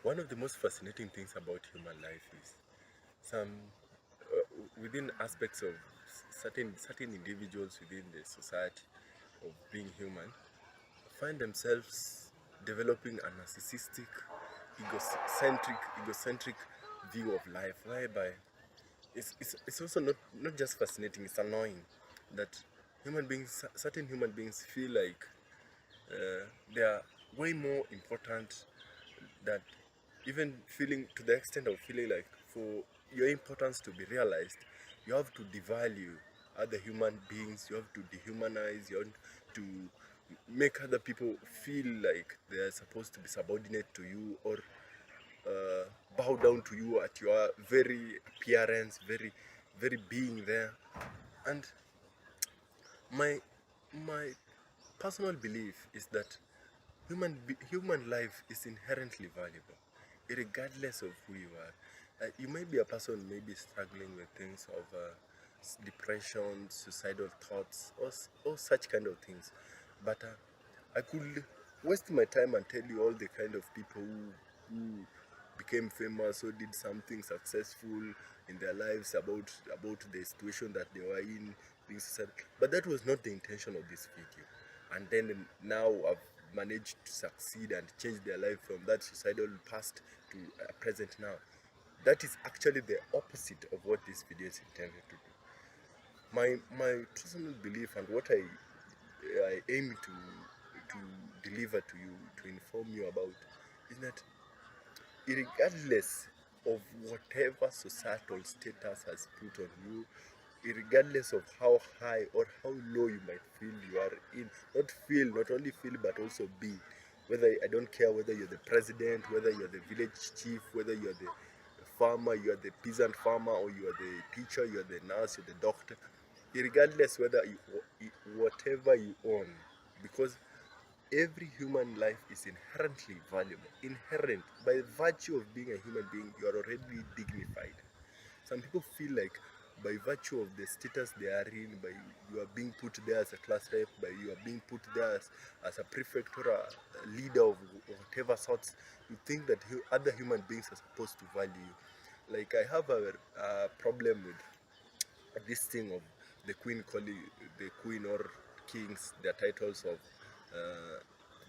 One of the most fascinating things about human life is some within aspects of certain individuals within the society of being human find themselves developing a narcissistic, egocentric view of life, whereby it's also not just fascinating, it's annoying that certain human beings feel like they are way more important, that even feeling to the extent of feeling like for your importance to be realized, you have to devalue other human beings, you have to dehumanize, you have to make other people feel like they are supposed to be subordinate to you, or bow down to you at your very appearance, very being there. And my my personal belief is that human life is inherently valuable, regardless of who you are. You might be a person maybe struggling with things of depression, suicidal thoughts, or such kind of things, but I could waste my time and tell you all the kind of people who became famous or did something successful in their lives about the situation that they were in, being suicidal. But that was not the intention of this video. And then now I've managed to succeed and change their life from that suicidal past to present now. That is actually the opposite of what this video is intended to do. My personal belief and what I aim to deliver to you, to inform you about, is that regardless of whatever societal status has put on you, regardless of how high or how low you might feel you are in, not only feel but also be, whether, I don't care whether you're the president, whether you're the village chief, whether you're the farmer, you're the peasant farmer, or you're the teacher, you're the nurse, you're the doctor, regardless whether whatever you own, because every human life is inherently valuable. Inherent, by virtue of being a human being, you are already dignified. Some people feel like by virtue of the status they are in, by you are being put there as a class rep, by you are being put there as a prefect or a leader of whatever sorts, you think that other human beings are supposed to value you. Like, I have a problem with this thing of the queen calling the queen or kings uh,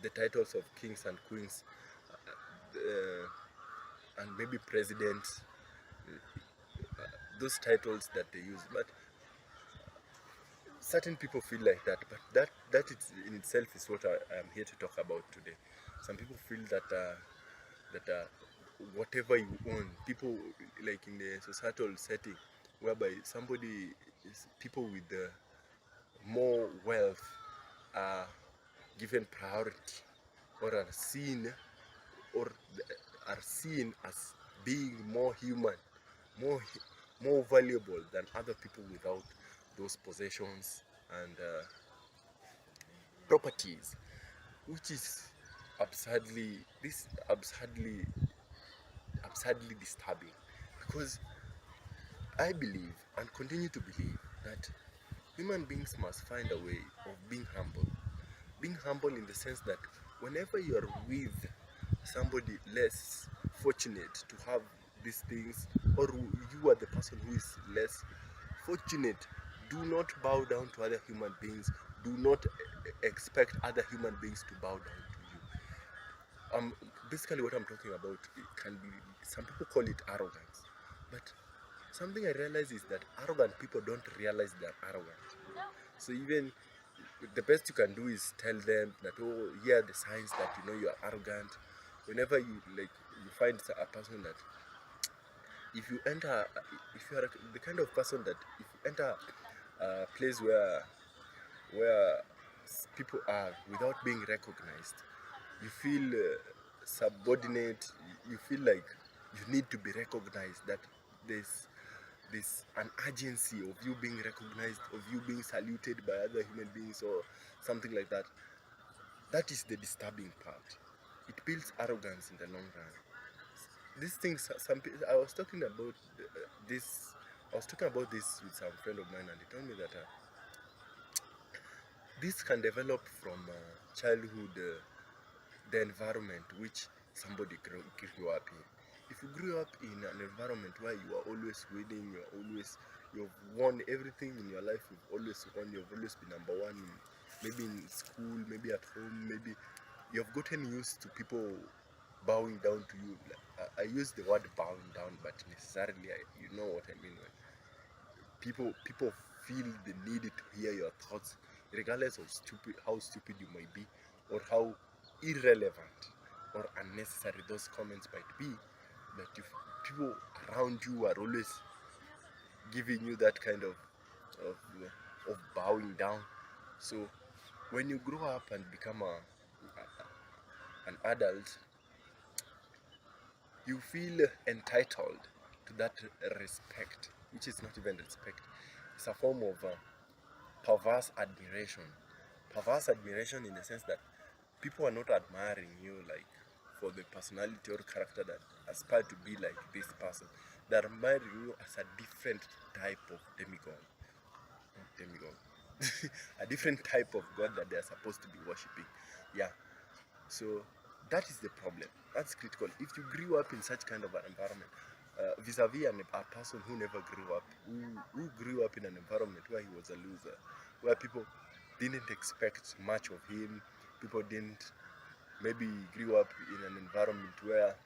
the titles of kings and queens, and maybe presidents, those titles that they use. But certain people feel like that, but that in itself is what I am here to talk about today. Some people feel that whatever you own, people, like in the societal setting, whereby people with more wealth are given priority, or or are seen as being more human, more more valuable than other people without those possessions and properties, which is absurdly disturbing, because I believe and continue to believe that human beings must find a way of being humble. Being humble in the sense that whenever you are with somebody less fortunate to have these things, or you are the person who is less fortunate, do not bow down to other human beings. Do not expect other human beings to bow down to you. Basically what I'm talking about, it can be, some people call it arrogance, but something I realize is that arrogant people don't realize they're arrogant. So even the best you can do is tell them that, oh, here are the signs that you know you are arrogant. Whenever you find a person that, if you enter, if you are the kind of person that if you enter a place where people are without being recognized, you feel subordinate. You feel like you need to be recognized, that there's an urgency of you being recognized, of you being saluted by other human beings or something like that. That is the disturbing part. It builds arrogance in the long run. These things, I was talking about this. I was talking about this with some friend of mine, and he told me that this can develop from childhood, the environment, which somebody grew up in. If you grew up in an environment where you are always winning, you've won everything in your life, you've always won, you've always been number one, maybe in school, maybe at home, maybe you've gotten used to people bowing down to you. I use the word bowing down, but necessarily, you know what I mean. When people feel the need to hear your thoughts, regardless of how stupid you might be, or how irrelevant or unnecessary those comments might be. But if people around you are always giving you that kind of bowing down, so when you grow up and become an adult, you feel entitled to that respect, which is not even respect. It's a form of perverse admiration. Perverse admiration in the sense that people are not admiring you like for the personality or character that aspire to be like this person. They're admiring you as a different type of demigod. Not demigod. A different type of God that they're supposed to be worshipping. Yeah. So that is the problem. That's critical. If you grew up in such kind of an environment, vis-a-vis a person who never grew up, who grew up in an environment where he was a loser, where people didn't expect much of him, people didn't, maybe grew up in an environment where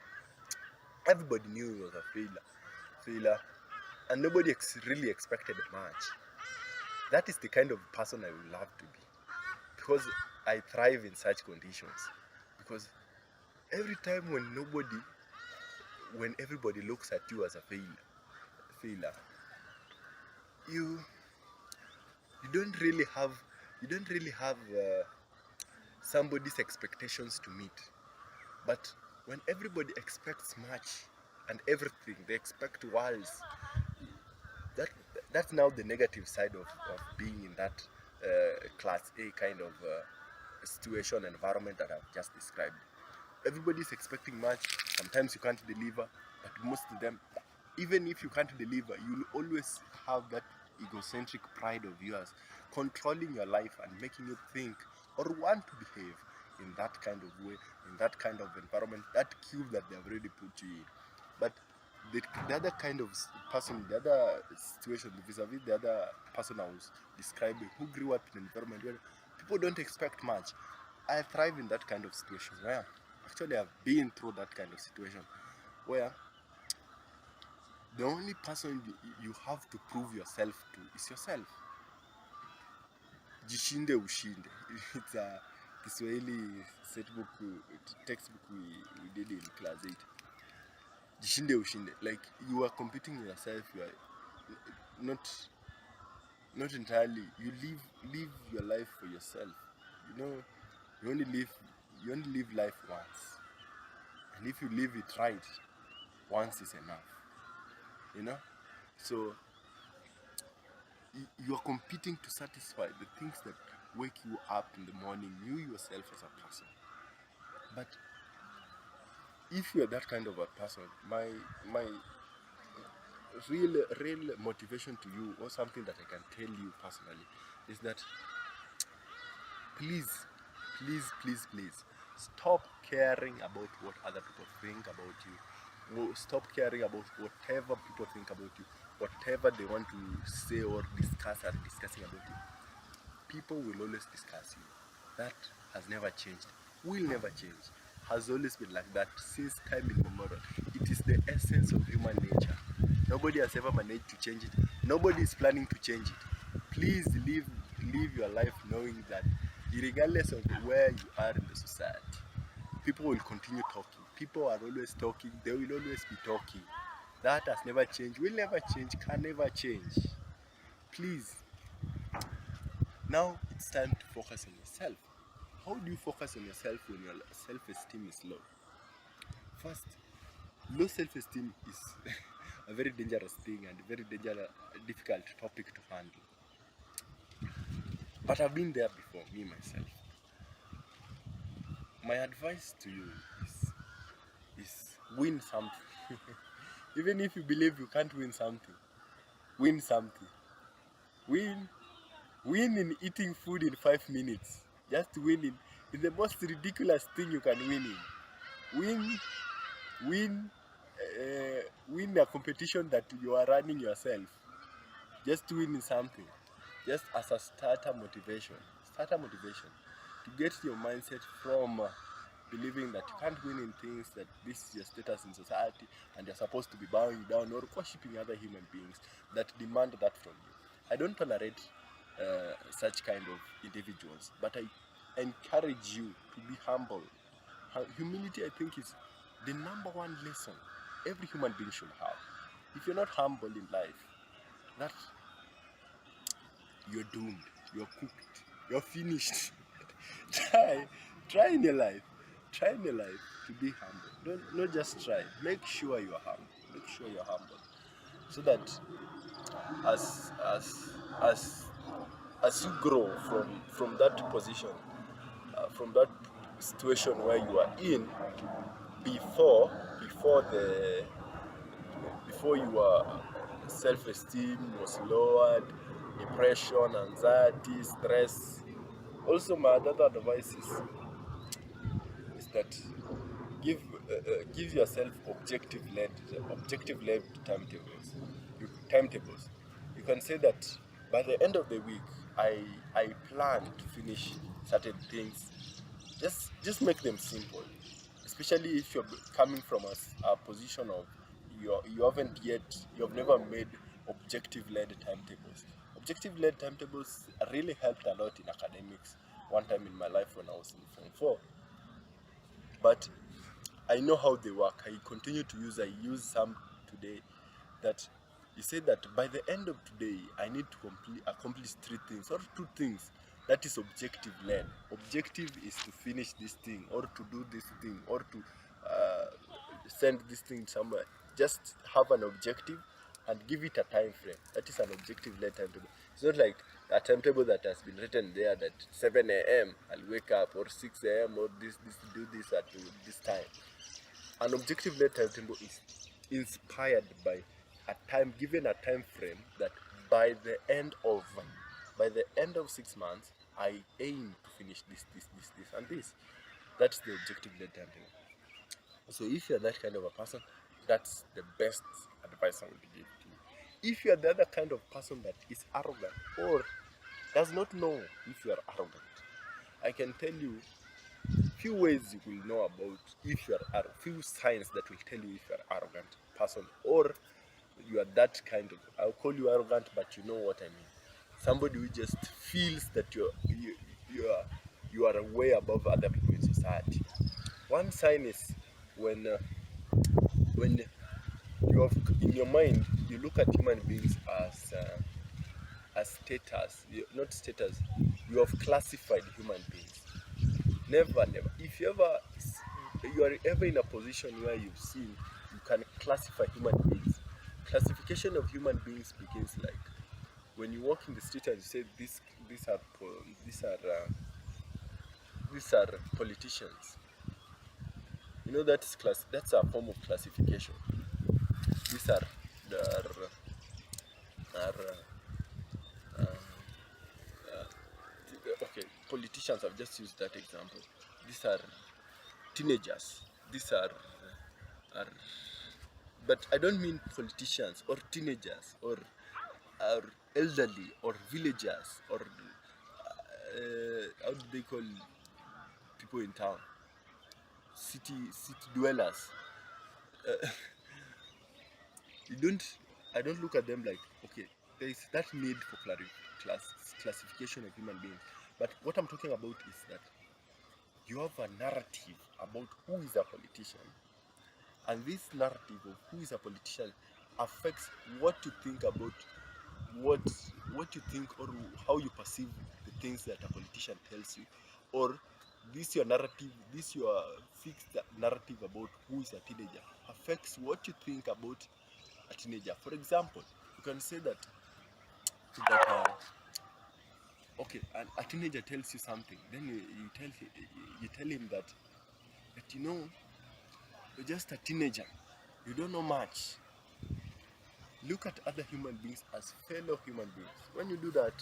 everybody knew he was a failure, and nobody really expected much. That is the kind of person I would love to be, because I thrive in such conditions. Because every time when everybody looks at you as a failure, you don't really have somebody's expectations to meet. But when everybody expects much and everything, they expect worlds. That's now the negative side of being in that class A kind of situation, environment that I've just described. Everybody's expecting much. Sometimes you can't deliver, but most of them, even if you can't deliver, you'll always have that egocentric pride of yours controlling your life and making you think or want to behave in that kind of way, in that kind of environment, that cube that they have already put you in. But the other kind of person, the other situation, vis-a-vis the other person I was describing, who grew up in an environment where people don't expect much, I thrive in that kind of situation where actually I've been through that kind of situation where the only person you have to prove yourself to is yourself. Jishinde ushinde. It's a Kiswahili textbook we did in class 8. Jishinde ushinde. Like you are competing with yourself. You are not entirely. You live your life for yourself. You know, you only live life once, and if you live it right, once is enough. You know, so you are competing to satisfy the things that wake you up in the morning, you yourself as a person. But if you are that kind of a person, my real motivation to you, or something that I can tell you personally, is that please stop caring about what other people think about you. Stop caring about whatever people think about you, whatever they want to say or are discussing about you. People will always discuss you. That has never changed, will never change, has always been like that since time immemorial. It is the essence of human nature. Nobody has ever managed to change it. Nobody is planning to change it. Please live your life knowing that regardless of where you are in the society, people will continue talking. People are always talking. They will always be talking. That has never changed, will never change, can never change. Please. Now it's time to focus on yourself. How do you focus on yourself when your self-esteem is low? First, low self-esteem is a very dangerous thing and a very difficult topic to handle. But I've been there before, me myself. My advice to you is win something. Even if you believe you can't win something, win something. Win in eating food in 5 minutes. Just win in the most ridiculous thing you can win in. win, win, win a competition that you are running yourself. Just win in something, just as a starter motivation to get your mindset from believing that you can't win in things, that this is your status in society and you're supposed to be bowing down or worshipping other human beings that demand that from you. I don't tolerate such kind of individuals, but I encourage you to be humble. Humility, I think, is the number one lesson every human being should have. If you're not humble in life, that you're doomed, you're cooked, you're finished. try, try in your life, try in your life to be humble. Don't not just try. Make sure you're humble. Make sure you're humble, so that as as as as you grow from that position, from that situation where you are in before before the before your self-esteem was lowered, depression, anxiety, stress. Also, my other advice is that give give yourself objective led timetables. Timetables. You can say that by the end of the week, I plan to finish certain things. Just make them simple, especially if you're coming from a position of you have never made objective-led timetables. Objective-led timetables really helped a lot in academics. One time in my life when I was in Form 4, but I know how they work. I use some today. That you say that by the end of today, I need to accomplish three things or two things. That is objective led. Objective is to finish this thing or to do this thing or to uh, send this thing somewhere. Just have an objective and give it a time frame. That is an objective led timetable. It's not like a timetable that has been written there that 7 a.m. I'll wake up, or 6 a.m. or this do this at this time. An objective led timetable is inspired by a time frame that by the end of by the end of 6 months I aim to finish this and this. That's the objective led timetable. So if you're that kind of a person, that's the best advice I would give to you. If you're the other kind of person that is arrogant or does not know if you are arrogant, I can tell you few ways you will know about if you are few signs that will tell you if you are arrogant person or you are that kind of, I'll call you arrogant, but you know what I mean. Somebody who just feels that you are way above other people in society. One sign is when when you have in your mind you look at human beings as status, not status. You have classified human beings. Never, never. If you are ever in a position where you've seen you can classify human beings, classification of human beings begins like when you walk in the street and you say these are these are these are politicians. You know that's a form of classification. These are are okay, politicians. I've just used that example. These are teenagers. These are but I don't mean politicians or teenagers or elderly or villagers or how do they call people in town? City dwellers. Uh, you don't. I don't look at them like okay. There is that need for classification of human beings. But what I'm talking about is that you have a narrative about who is a politician, and this narrative of who is a politician affects what you think about what what you think or how you perceive the things that a politician tells you, or this your fixed narrative about who is a teenager affects what you think about a teenager. For example, you can say that okay, a teenager tells you something, then you tell him that you know you're just a teenager, you don't know much. Look at other human beings as fellow human beings. When you do that,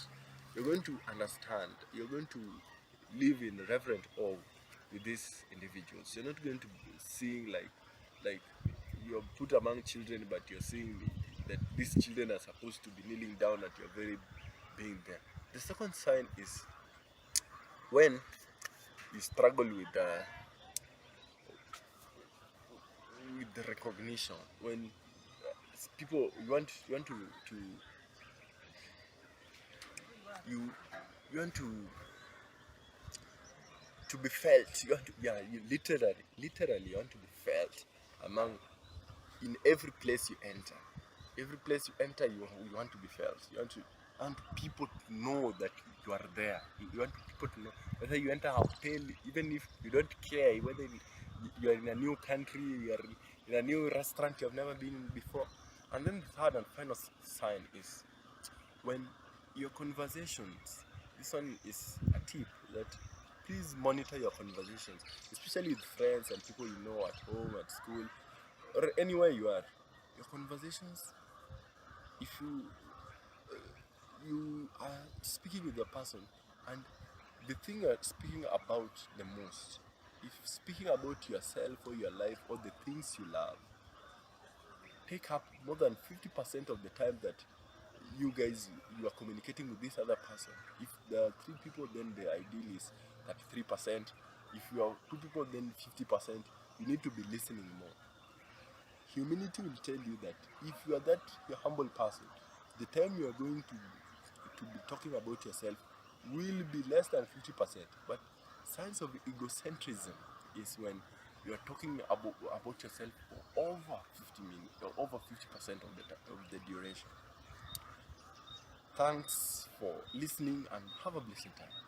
you're going to understand, you're going to live in reverent awe with these individuals. You're not going to be seeing like you're put among children, but you're seeing that these children are supposed to be kneeling down at your very being there. The second sign is when you struggle with the recognition. When people you you you want to be felt. You want to, yeah, you literally want to be felt among in every place you enter. Every place you enter, you want to be felt. You want people to know that you are there. You want people to know whether you enter a hotel, even if you don't care whether you are in a new country, you are in a new restaurant you have never been in before. And then the third and final sign is when your conversations. This one is a tip that please monitor your conversations, especially with friends and people you know at home, at school, or anywhere you are. Your conversations, if you are speaking with a person and the thing you're speaking about the most, if speaking about yourself or your life or the things you love, take up more than 50% of the time that you are communicating with this other person. If there are three people, then the ideal is 33%. If you are two people, then 50%. You need to be listening more. Humility will tell you that if you are that humble person, the time you are going to be talking about yourself will be less than 50%. But signs of egocentrism is when you are talking about yourself for over 50 minutes or over 50% of the duration. Thanks for listening and have a blessed time.